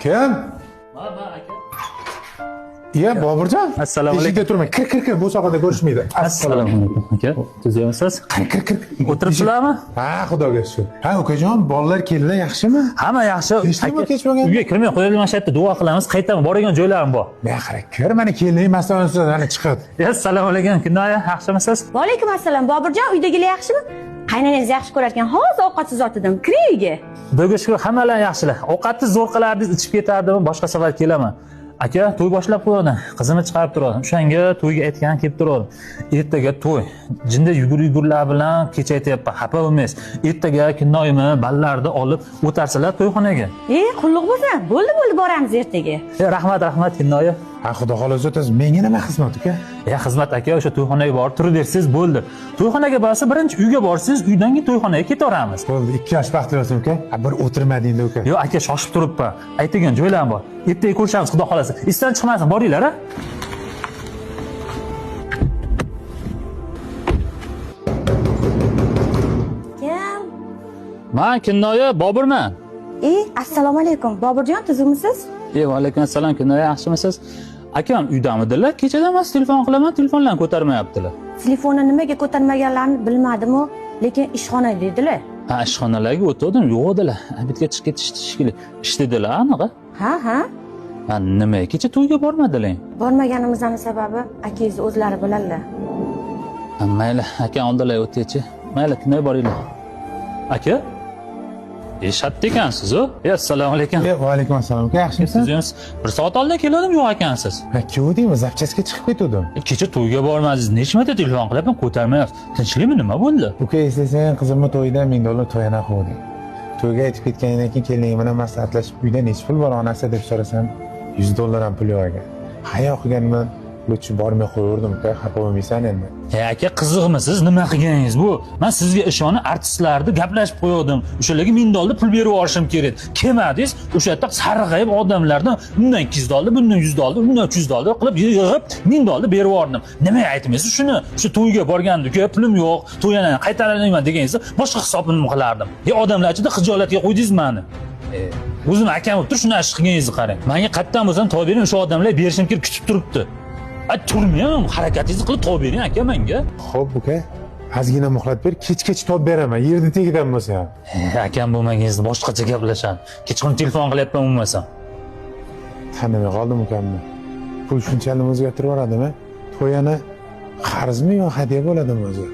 Kim? aka. Iya, Boburjon. Assalomu alaykum. Eshikda turmang. Kir, bu sohada ko'rishmaydi. Assalomu alaykum aka. Tuzayapsiz? Kir. O'tiribsizlarmi? Ha, xudoga shukr. Ha, ukajon, bolalar keldilar, yaxshimi? Hamma yaxshi. Hech kech bo'lgan. Uyga kirmay qo'yaylik, mana shu yerda duo qilamiz. Qaytaman, boradigan joylarim bor. Men qara, kir, mana keldik, masalasidan ana chiqadi. Assalomu alaykum. Kinoya, yaxshimisiz? Va alaykum assalom. Boburjon, uydagilar yaxshimi? Qaynanangiz yaxshi ko'rarkan, hozir ovqatsiz yotidim. Kiring uyga. Xudoga shukr, hammalar yaxshilar. Ovqatni zo'r qilardingiz, ichib ketardimi, boshqa safar kelaman. Aka, to'y boshlab qo'yadi. Qizimni chiqarib turadi. O'shanga to'yga aytgan kelib turadi. Ertaga to'y. Jinda yugurlar bilan kecha aytayapman, xafa bo'lmaysiz. Ertaga kinoyimni ballarni olib o'tarsalar to'yxonaga. Qulluq bo'lsa, bo'ldi, boramiz ertaga. Rahmat kinoya. Ha, xudo xolasa o'tasiz. Menga nima xizmat uka? Xizmat aka, o'sha to'yxonaga borib turaversangiz bo'ldi. To'yxonaga borsa, birinchi uyga borsangiz, uydan keyin to'yxonaga ketaveramiz. Bo'ldi, 2 yosh vaqt bersin uka. Bir o'tirmadingda uka. Yo'q aka, shoshib turibman. Aytgan joylarim bor. Ertaga ko'rishamiz, xudo xolasa. Isdan chiqmasin, boringlar, a? Kim? Men Kinoya Boburman. Assalomu alaykum. Boburjon, tuzukmisiz? Va alaykum assalom, Kinoya, yaxshimisiz? Akam uydamidilar? Kechadan mas telefon qilaman, telefonlarni ko'tarmayaptilar. Telefonni nimaga ko'tarmaganlarini bilmadim-ku, lekin ishxonada dedilar. Ha, ishxonalarga o'tdim, yo'q edilar. Bitga chiqib ketishdi shekilli. Ishladilar, anaqa. Ha. Ha, nima? Kecha to'yga bormadilar. Bormaganimizning sababi akangiz o'zlari biladilar. Ha, mayli, aka ondalar o'taychi. Mayli, Kinoya boringlar. Aka? Shatda ekansiz-ku? Assalomu alaykum. Va alaykum assalom. Uka, yaxshimisiz? Siz bir soat oldin keldim, yo'q ekansiz. Ha, keldim, zapchastga chiqib ketdim. Kecha to'yga bormadingiz. Necha marta telefon qilyapman, ko'tarmayapsiz. Tinchlikmi, nima bo'ldi? Uka, eslasang, qizimni to'yida $1000 to'yana qo'ydik. To'yga aytib ketgandan keyin keldim bilan maslahatlashib, uyda necha pul bor onasi deb so'rasam, $100 ham pul yo'q ekan. Hayo qilganman, lutchi bormay qo'yardim, uka, xafa bo'lmaysan endi. Aka, qiziqmisiz? Nima qilganingiz bu? Men sizga ishonib artistlarni gaplashib qo'ydim. O'shalarga $1000 pul berib yuborishim kerak. Kelmadingiz, o'sha yerda sarg'ayib odamlardan undan $200, bundan $100, undan $300 qilib yig'ib $1000 berib yubordim. Nima aytmaysiz shuni? O'sha to'yga borganda, pulim yo'q, to'yani qaytaralayman deganingizda boshqa hisobini qilardim. Odamlar ichida xijolatga qo'ydingiz meni. O'zim akam bo'lib tur, shuni ish qilganingizni qarang. Menga qayerdan bo'lsam to'y bering, o'sha odamlar berishim kerak kutib turibdi. Turmayman, harakatingizni qilib to'y bering aka menga. Xo'p uka, ozgina muhlat ber, kech to'p beraman, yerda tegidan bo'lsa ham. Akam bo'lmaganingizda boshqacha gaplashamiz. Kechqurun telefon qilyapman bo'lmasam. Tanimay qoldim ukamni. Pul shunchalik o'zgartirib yuboradimi? To'yani qarzmi yo hadya bo'ladimi o'zi?